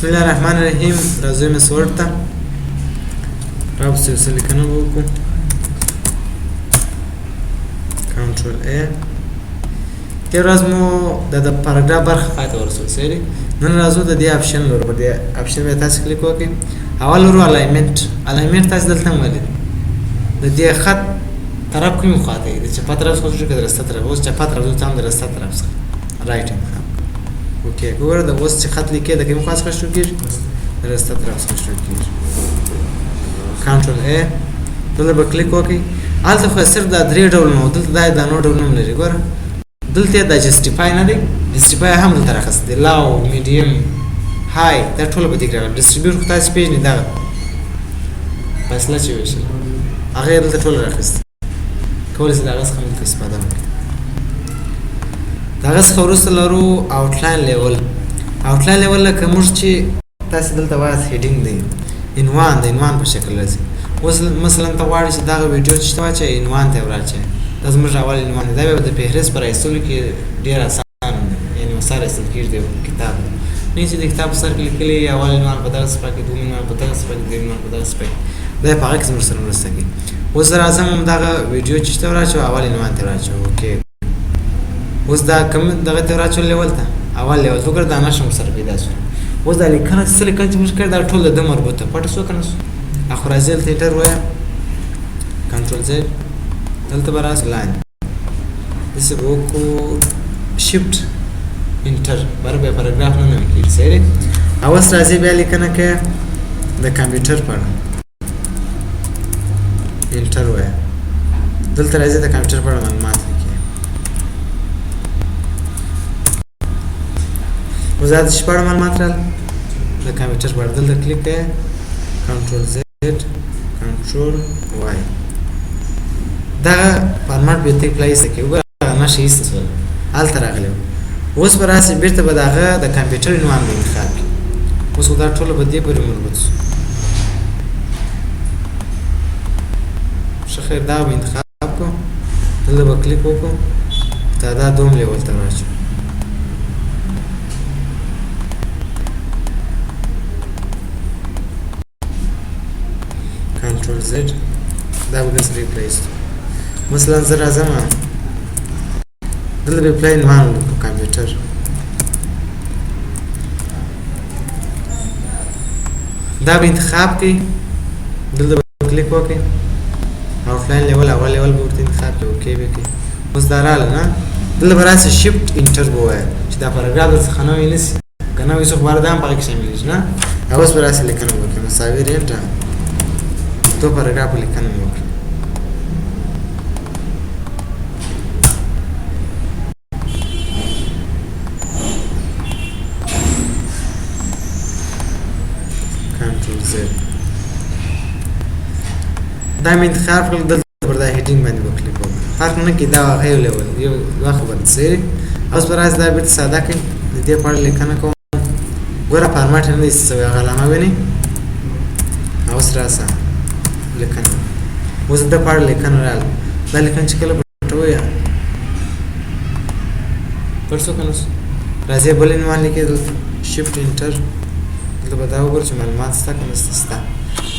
بسم الله الرحمن الرحیم. راځئ مسور ته راوستو څه لیکنه وکړو. کنټرول ا تیر ورځ مو د پاراګراف برخه پای ته ورسول سری. نن راځو د دې اپشن لور په دې اپشن به تاسو کلیک وکړئ. اول ورو الاینمنت تاسو دلته مولید د دې خط طرف کوم خواته دی چې په طرف څخه چې درسته طرف اوس چې په طرف ته هم درسته طرف څخه رائټ هاند اوکې ګوره د اوس چې خط لیکي د کوم خاص څخه شروع کیږي درسته طرف څخه شروع کیږي. کنټرول ا دلته به کلیک وکړئ. الته خو صرف دا درې ډول نو دلته دا نو ډول نوم لري. ګوره دلته دا جسټیفای نه دی، جسټیفای هم دلته راخست دی. لاو میډیم های دا ټول به دې کړل. ډیسټریبیوټ خو تاسو پیژنئ دا فاصله چې وشي هغه دلته ټول راخست. کولای شئ دا غس هم استفاده وکړئ. دا غس خو وروسته لرو آوټلاین لیول. آوټلاین لیول لکه موږ چې تاسو دلته وایي هیډینګ دی عنوان د عنوان په شکل راځي. اوس مثلا ته غواړئ چې دا ویډیو چې ته واچې عنوان ته وراچې دا زموږ اول عنوان دی. دا به د فهرست پر ایستلو کې ډېر اسان یعنی مسار ایستل کېږي د کتاب نه چې د کتاب سر کې لیکلي اول عنوان په دغه صفحه کې دوم عنوان په دغه صفحه کې دریم عنوان په دغه صفحه کې دا په هغه کې زموږ سره مرسته کوي. اوس راځم همدغه ویډیو چې ته وراچو اول عنوان ته وراچو. اوکې اوس دا کوم دغه ته وراچو لیول ته اول لیول وګوره دا نشم سره پیدا شو. اوس دا لیکنه څه لیکل چې موږ کړی دا ټول د مربوطه پټ شو کنه شو. اخر ازل تیټر وای کنټرول زد دلته براس لاین دسه وکو شیفت انټر بر به پاراګراف نه نوم کیږي سره. اوس راځي بیا لیکنه کې د کمپیوټر پر انټر وای دلته راځي د کمپیوټر پر معلومات لیکي. وزاد شپږ معلومات را د کمپیوټر پر دلته کلیک کړئ. کنټرول زد کنټرول وای دا فارمټ به ته پلیس کې وګوره نشي ایستل الته راغلی. اوس به راسي بیرته به دغه د کمپیوټر عنوان به انتخاب کړي. اوس دا ټول به دې پورې مربوط شي. خیر دا به انتخاب کو دلته به کلیک وکړو دا دوم لیول ته راځي. کنټرول زد دا به دې ریپلیس مثلا زه راځم دلته ریپلای عنوان په کمپیوټر دا به انتخاب کړئ. دلته به کلیک وکړئ آوټلاین لیول اول لیول به ورته انتخاب کړئ. اوکې به کړئ. اوس دا راغله نه دلته به راسي شیفت انټر به ووایه چې دا پاراګراف درڅخه نوی نسي که نوی څوک باره دا هم په هغې کې شاملېږي نه. اوس به راسي لیکنه وکړئ مساوي رینټ دو پاراګراف لیکنه مې وکړه. کنټرول زد دا مې انتخاب کړل. دلته پر دا هیډینګ باندې به کلیک وکړم. فرق نه کوي دا هغه یو لیول یو خبره ده سری. اوس به راځي دا بیرته ساده کړئ. د دې په اړه لیکنه کوم ګوره فارمټ نه دی سوی هغه علامه وینئ. اوس راسه لیکنه اوس د پاړ لیکنه رااله دا لیکنه چې کله پټو یا پرڅو کنه راځي بل عنوان لیکي دلته شیفت انټر دلته به دا وګورئ چې معلومات ستا که نسته ستا.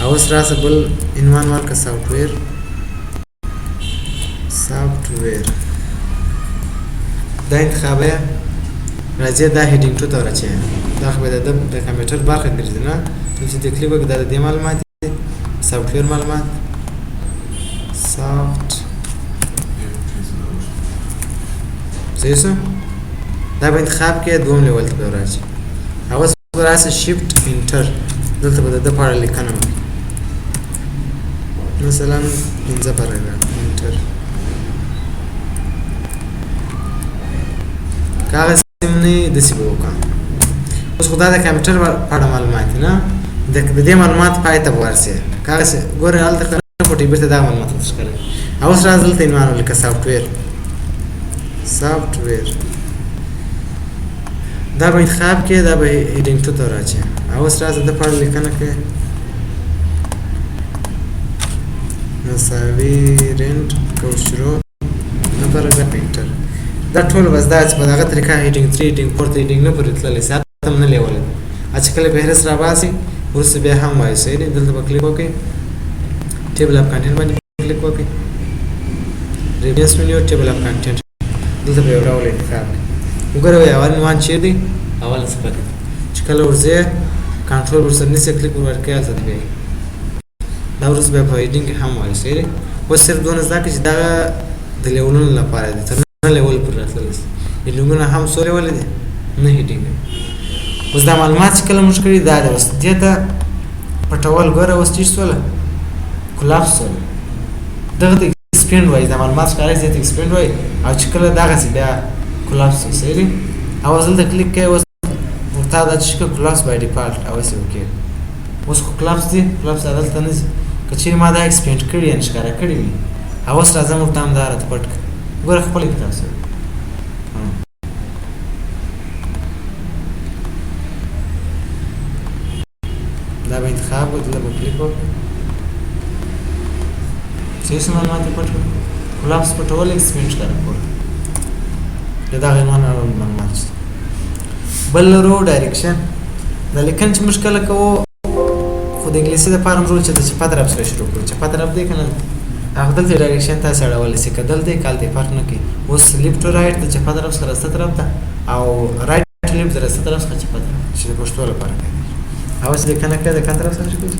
اوس راسه بل عنوان ورکړه سافټویر دا انتخابه راځي دا هیډینګ ټو ته ورچې دا خو د کمپیوټر برخه ګرځي نه چې د کلیک وکړه د دې معلومات سافټویر معلومات سافت صحیح شو. دا به انتخاب کې دوم لیول ته راځي. اوس به راسي شیفت انټر دلته به د په اړه لیکنه وکړي مثلا 15 پاراګراف انټر کاغذ سیمنې داسې به وکړم. اوس خو دا د کمپیوټر په اړه معلومات نه د دې معلومات پای ته ورسې کاغذ ګوره هلته کوټې بیرته دا معلومات ښکاري. اوس راځه دلته عنوان ولیکه سافټویر دا به انتخاب کې دا به هیډینګ ټو ته راځي. اوس راځه د په اړه لیکنه کوي مساوي رینټ کو شروع نه پاراګراف انټر دا ټول بس دا چې په دغه طریقه هیډینګ 3 هیډینګ 4 هیډینګ نه پورې تللی ساتم نه لیول چې کله فهرست را باسي وروسته بیا هم وایي صحیح دی دلته به کلیک وکړئ ټیبل اف کنټینټ باندې کلیک وکړئ ریفرنس منیو ټیبل اف کنټینټ دلته به یو ډول انتخاب کړئ وګورئ اول عنوان چیرې دی اوله صفحه ده چې کله ورځئ کنټرول ورسره نیسئ کلیک ور ورکړئ هلته دی بیا دا وروسته بیا په هیډینګ کې هم وایي صحیح دی اوس صرف دونه زده کړئ چې دغه د لیولونو لپاره دی تر نه لیول پورې راتللی شي هیډینګونه هم څو لیوله دي نه هیډینګ اوس دا معلومات چې کله موږ کړي دا دی اوس دې ته پټول ګوره اوس ټیټ شوله کلاپس شوله دغه ته ایکسپینډ وایي دا معلومات ښکاره دې ته ایکسپینډ وایي او چې کله دغسې بیا کلاپس شي صحیح دی او اوس دلته کلیک کوئ اوس ورته دا چې ښه کلاپس بای ډیفالټ اوسې وکړئ اوس خو کلاپس دی کلاپس دلته نه ځي که چیرې ما دا ایکسپینډ کړي یعنې ښکاره کړي وي او اوس راځم ورته همدا راته پټ کړه ګوره خپله کتاب سره دا به انتخاب و دلته به کلیک وکړو صحیح څه معلومات یې پټ کړو کلاپس پټول ایکسپینډ ښکاره کول د دغه عنوان اړوند معلومات شته بل لرو ډایرکشن دا لیکن چې موږ کله کوو خو د انګلیسي دپاره موږ ویل چې د چپه طرف سره شروع کړو چپه طرف دی که نه هغه دلته ډایرکشن تاسې اړولی شئ که دلته یې که هلته یې فرق نه کوي اوس لیفټ ټو رایټ د چپه طرف څخه راسته طرف ته او رایټ ټو لیفټ د راسته طرف څخه چپه طرف چې د پښتو لپاره کوي اوس لیکنه کړئ د کوم طرف سره کوي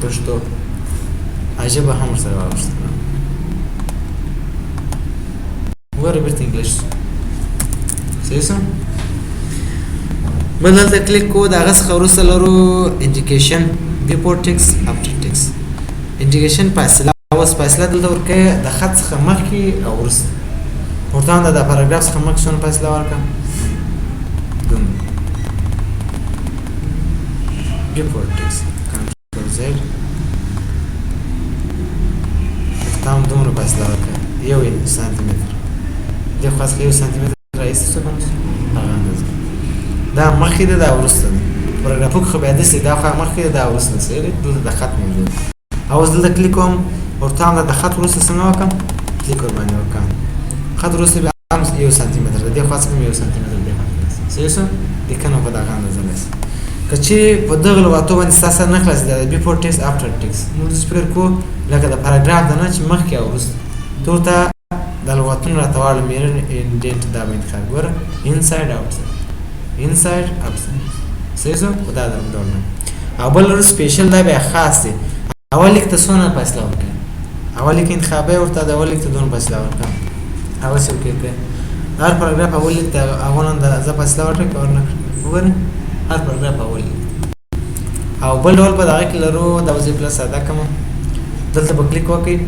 پښتو ژبه هم ورسره واوښته وګوره بېرته انګلیش صحیح شو بل دلته کلیک کوو د هغه څخه وروسته لرو انډیکیشن بیفور ټکس افټر ټکس انډیکیشن فاصله اوس فاصله دلته ورکوئ د خط څخه مخکې او وروسته ورته هم د پاراګراف څخه مخکې څومره فاصله ورکړه دومره before text control z tam دومره فاصله ورکړه 1 سانتي متر دې خاص کې 1 سانتي متر راایستل څه باندې هغه اندازه دا مخکې ده دا وروسته ده پاراګراف خو بیا داسې دا خو مخکې ده دا وروسته صحیح دی دلته د خط موجود او اوس دلته کلیک کوم ورته هم د خط وروسته څنګه وکړم کلیک ورباندې وکړم خط وروسته بیا هم 1 سانتي متر ده دې خوا څخه 1 سانتي متر دې خوا صحیح شو لیکنه په دغه اندازه راسي که چیرې په دغه لغاتو باندې ستا سر نه خلاصېدلی بیفور ټکس افټر ټکس موږ داسې فکر کوو لکه د پاراګراف ده نه چې مخکې او وروسته ته ورته دا لغتونه راته واړه میرن انډنټ دا به انتخاب ګوره انساید آوټساید انساید آوټساید صحیح شو خو دا ډول نه او بل لرو سپیشل دا بیا خاص دی اول لیک ته څونه فاصله ورکړئ اول لیک انتخابی ورته د اول لیک ته دونه فاصله ورکړم هغسې وکړئ هر پاراګراف اول لیک ته اولا د زه فاصله ورکړئ که ورنه کړئ وګورئ هر پاراګراف اول لیک او بل ډول په دغه کې لرو دا وظیفه پلس ساده کړم دلته به کلیک وکړئ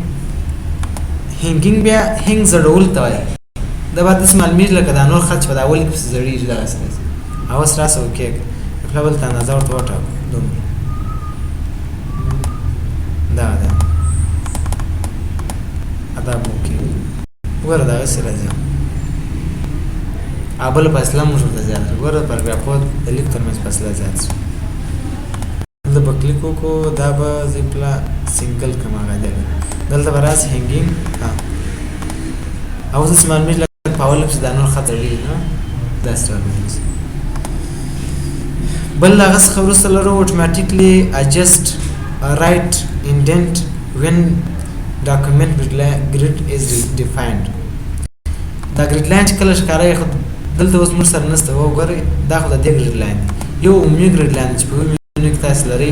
هینګینګ بیا هینګ زړول ته وایي دا به داسې معلومېږي لکه دا نور خط چې په د اول لیک پسې زړېږي دغسې راځي اوس راسه وکړئ خپله بل ته اندازه ورته وټاکو دومره دا ده دا به وکړئ وګوره دغسې راځي او بله فاصله موږ ورته زیات کړو ګوره د پاراګرافو د لیک تر منځ فاصله زیات شو دلته به کلیک وکړو دا به زیپله سینګل کړم هغه دی دلته به راسي هینګینګ اوس داسې معلومېږي لکه په اول لیک چې دا نور خط اړېږي نه داسې ډول معلومېږي بل د هغه څخه وروسته لرو automatically adjust right indent when document grid is defined دا ګریډ لاین چې کله ښکاره یې دلته اوس موږ سره نشته وګورئ دا خو د دې ګریډ لاین یو عمومي ګریډ لاین چې په عمومي کې تاسې لرئ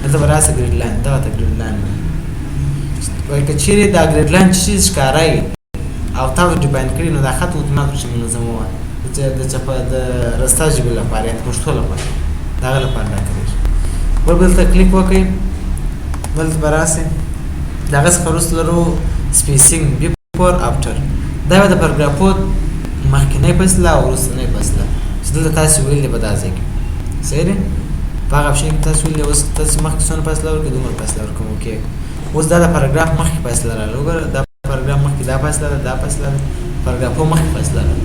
دلته به راسه ګریډ لاین دغه ته ګریډ لاین وایي که چیرې دا ګریډ لاین چې چیز ښکاره یي او تاسو ډیفاین کړي نو دا خط اتومات ورشي منظم ووایي د رستا ژبې لپاره یا د پښتو لپاره د هغه لپاره دا کړېږي بل دلته کلیک وکړئ دلته به راسئ د هغه څخه وروسته لرو سپیسینګ بیفور افټر دا به د پاراګرافو مخکینۍ فاصله او وروستنۍ فاصله چې دلته تاسې ویلي به دا ځای کې صحیح دی په هغه اپشن کې تاسې ویلي اوس تاسې مخکې څومره فاصله ورکړئ دومره فاصله ورکوم اوکې اوس دا د پاراګراف مخکې فاصله راغله وګوره دا پاراګراف مخکې دا فاصله ده دا فاصله ده پاراګرافو مخکې فاصله ده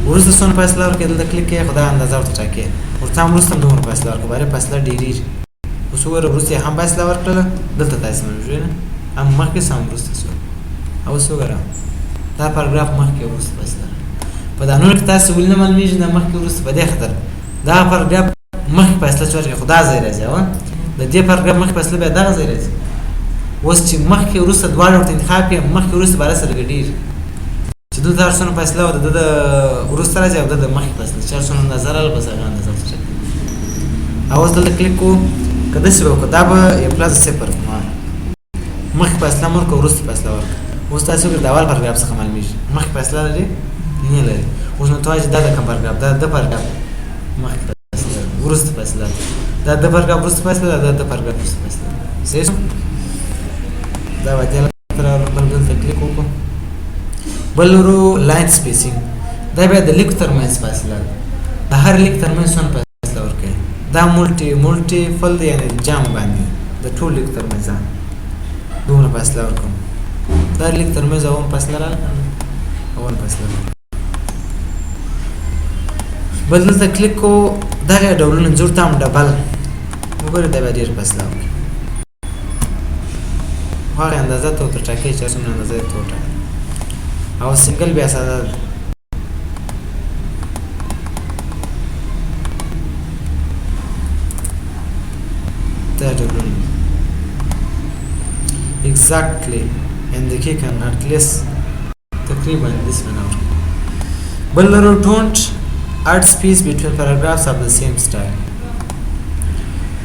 وروسته څومره فاصله ورکړئ دلته کلیک کړئ خو دا اندازه ورته ټاکئ ورته هم وروسته هم دومره فاصله ورکړئ بارې فاصله ډېرېږي اوس وګوره وروسته یې هم فاصله ورکړله دلته تاسې معلومېږي نه هم مخکې هم وروسته شول اوس وګوره دا پاراګراف مخکې وروسته فاصله په دا نور کې تاسې ولې نه معلومېږي دا مخکې وروسته په دې خاطر دا پاراګراف مخکې فاصله چې ورکړي خو دا ځای راځي د دې پاراګراف مخکې فاصله بیا دغه ځای راځي. اوس چې مخکې وروسته دواړه ورته انتخاب کړي مخکې وروسته به سره ګډېږي چې دلته هر څونه فاصله وه د وروسته راځي او د مخکې فاصله چې هر څونه اندازه راغله بس هغه اندازه ورته چک کړي. او اوس دلته کلیک کوو که داسې به وکړو دا به پلس صفر مخکې فاصله مه ورکړه وروسته فاصله ورکړه. اوس تاسې وګورئ د اول پاراګراف څخه معلومېږي مخکې فاصله لري نه لري. اوس نو ته وایې چې دا د کوم پاراګراف دا د پاراګراف مخکې فاصله وروسته فاصله دا د پاراګراف وروسته فاصله دا د پاراګراف وروسته فاصله صحیح شو. دا به دې بل دلته کلیک وکړو. بل ورو لاین سپیسینګ دا بیا د لیکو ترمنځ فاصله ده د هر لیک ترمنځ څونه فاصله ورکوي دا مولټي فل دی یعنې جام باندې د ټول لیک ترمنځ دومره فاصله ورکوم. دا لیک ترمنځ اون فاصله راغله اون فاصله بل دلته کلیک کوو دغه ډولونه جوړ ته هم ډبل وګورئ دا بیا ډېر فاصله وکړي هغه اندازه ته ورته ټاکئ چې څومره اندازه یې ته وټاکئ او سنګل بیا ساده ده. دا ډولونه exactly and the cake and at least تقريبا this manner. بل لرو don't add space between paragraphs of the same style.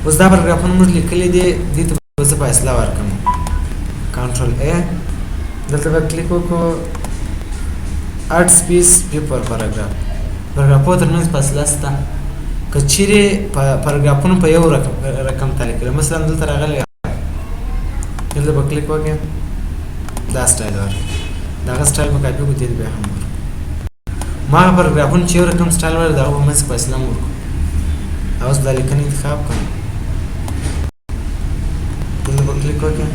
اوس دا پاراګرافونه موږ لیکلي دي دې ته به زه فاصله ورکړم کنټرول A دلته به کلیک وکړو add space before paragraph پاراګرافونو ترمنځ فاصله شته که چیرې پاراګرافونه په یو رقم تالیف کړي مثلا دلته راغلی دلته به کلیک وکړې دا سټایل ورکړي د هغه سټایل به کاپي کړو دې بیا هم ورکړو ما هغه پاراګرافونه چې یو رقم سټایل ولري د هغو په منځ کې فاصله هم ورکړو. اوس دا لیکنه انتخاب کړم دلته به کلیک وکړې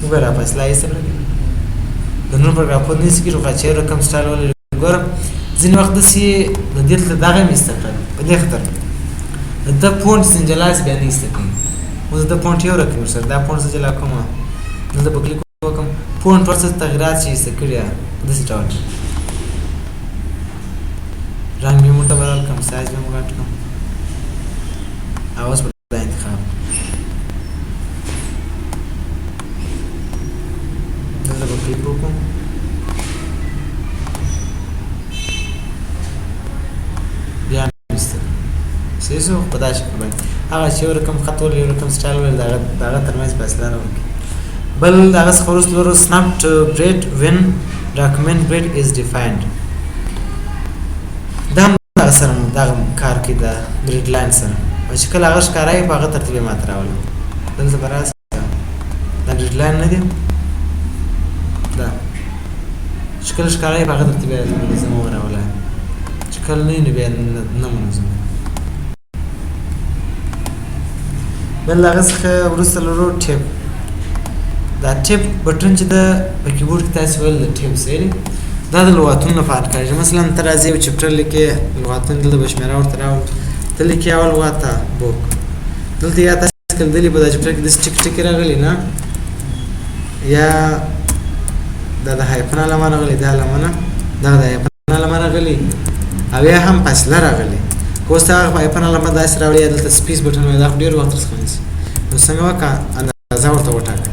وګوره فاصله ایسته کړه د نور پاراګرافونه داسې کېږي خو چې یو رقم سټایل ولري ګوره ځینې وخت داسې د دې دلته دغه هم ایسته کړل په دې خاطر د فونټ سنجلاس بیا نه ایسته کوي. اوس د فونټ یو رقم ورسره دا فونټ زه جلا کوم دلته به کلیک وکړم فونټ ورسره تغیرات چې ایسته کړي په داسې ډول رنګ مې موټه بدل کړم سایز مې غټ کړم او اوس به دا انتخاب دلته به کلیک وکړم بیا صحیح شو په دا شکل باندې هغه چې یو رقم خط ولري یو رقم سټایل ولري د هغه ترمنځ فاصله نه ورکړي. بل د هغه څخه وروسته لرو snapped bread when document bread is defined دا هم دغه سره دغه کار کوي د ګریډ لاین سره چې کله هغه ښکاره وي په هغه ترتیب یې ماته راولم دلته به راسه دا ګریډ لاین نه دی دا چې کله ښکاره وي په هغه ترتیب یې منظم وراولی چې کله نه وي نو بیا نه منظم. بل هغه څخه وروسته لرو ټیپ دا ټیپ بټن چې د په کیبورډ کې تاسې ویل د ټیپ سیري دا د لغاتونو لپاره کارېږي مثلا ته راځې یو چپټر لیکې لغاتونه دلته به شمېره ورته راوړو ته لیکې اول لغات ته بوک دلته یا تاسې کله دلې په دا چپټر کې داسې ټکي ټکي راغلي نه یا دا د هایفن علامه راغلې دا علامه نه دا د هایفن علامه راغلي او یا هم فاصله راغلي که اوس ته هغه هایفن علامه داسې راوړي یا دلته سپیس بټن وایي دا خو ډېر وخت ورڅخه نیسي نو څنګه وکړه اندازه ورته وټاکه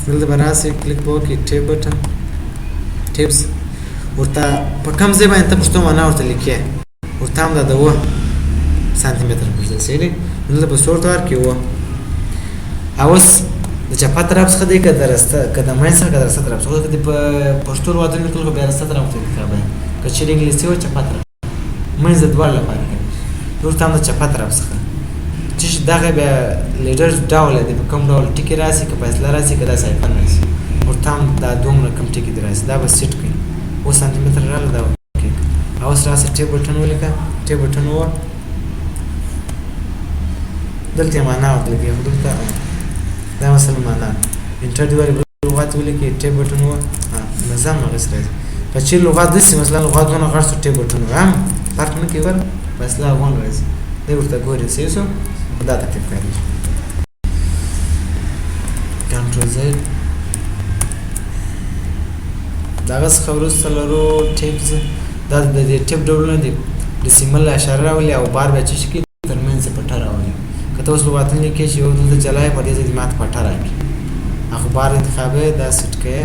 دلته به راسئ کلیک به وکړئ ټیپ بټن ټیپس ورته په کوم ځای باندې ته پښتو معنا ورته لیکې ورته هم دا د اووه سانتي متره پرځای صحیح دی دلته به څو ورته ورکړي اووه او اوس د چپه طرف څخه دی که د منځ څخه که د رسته طرف څخه که د په پښتو لغاتونو لیکل خو بیا رسته طرف ورته انتخاب دی که چیرې انګلیسي وه چپه طرف منځ د دواړو لپاره کوي ورته هم د چپه طرف څخه چې دغه بیا لیډر ډول دی په کوم ډول ټکي راسي که فاصله راسي که داسې هایفن راسي ورته هم دا دومره کم ټکي دې راسي دا به سیټ کړي اووه سانتي متره راغله دا اوکې او اوس راسه ټیپ بټن ولیکه ټیپ بټن ووه دلته یې معنا ورته لیکي خو دلته دا مثلا معنا انټر دې ولې لغات ولیکي ټیپ بټن ووه نظام هغسې راځي که چیرې لغات داسې مثلا لغات دونه غټ شو ټیپ بټن ووه هم فرق نه کوي ور فاصله افغان راځي دی ورته ګوري صحیح شو دا ترتیب کارېږي کنټرول زید د هغه څخه وروسته لرو ټیپس دا د دې ټیپ ډولونه دي ډیسیمل اشاره راولي او بار به چې کی ترمنځ پټه راولي کته اوس لغاتونه لیکي چې یو د جلای په دې ځای مات پټه راکړي اخبار انتخابه دا سټ کې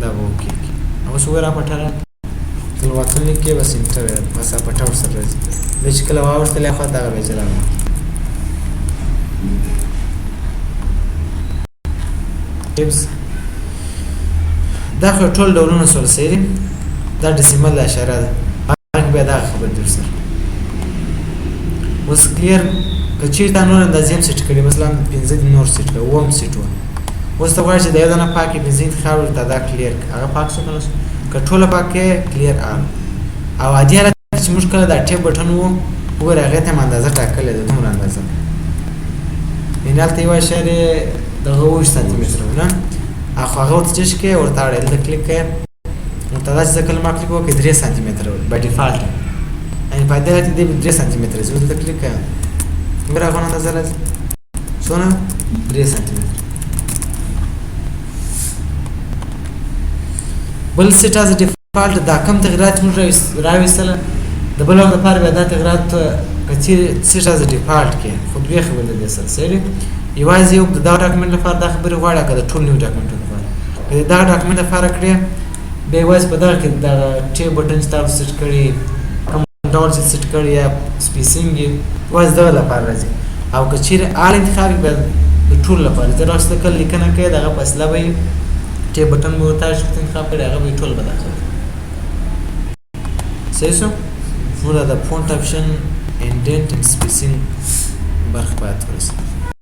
دا وکي او څو را پټه راکړي لغاتونه لیکي بس انټر بس پټه ورسره راځي د چې کله واورته له خوا دا به جلا ټیپس دا ټول ډولونه سره سری دا ډیسیمل اشاره ده هغه به دا خبر درسره اوس کلیر کچې دا نور اندازې سټ کړي مثلا 15 نور سټ کړي ووم سټ و اوس ته وایي چې دا یو نه پاکي بنزین خاور دا کلیر هغه پاک څه کله کټوله پاکه کلیر ان او عادي حالت چې مشکل دا ټیپ بټن وو وګوره هغه ته اندازه ټاکلې ده دومره اندازه مینالته یو اشاره دغه 8 سانتي متر ونه اخو هغه ورته چې ورته اړل د کلیک متداج د کلمه کلیک وکړي 3 سانتي متر په ډیفالت یعنی په دې کې 3 سانتي متر زو د کلیک مرا غوڼه نظر راځي څونه 3 سانتي متر بل سیټ از ډیفالت دا کم تغیرات موږ راوستل د بل وخت لپاره به دا تغیرات کچې سیټ از ډیفالت کې خو دوی خبره ده سره یوازې یو د دا ډاکومنت لپاره دا خبره غواړي کړه ټول نیو ډاکومنت لپاره کله دا ډاکومنت لپاره کړی به وایي په دا کې دا ټیب بټن ستاسو سیټ کړی کوم ډول سیټ کړی یا سپیسینګ وایي دا لپاره راځي او کچې آل انتخاب به د ټول لپاره دا راځي کله لیکنه کې دا فاصله به ټیب بټن مو تاسو انتخاب کړی هغه به ټول بدل صحیح شو نو دا فونت اپشن اینډنت اینډ سپیسینګ برخه پات ورسره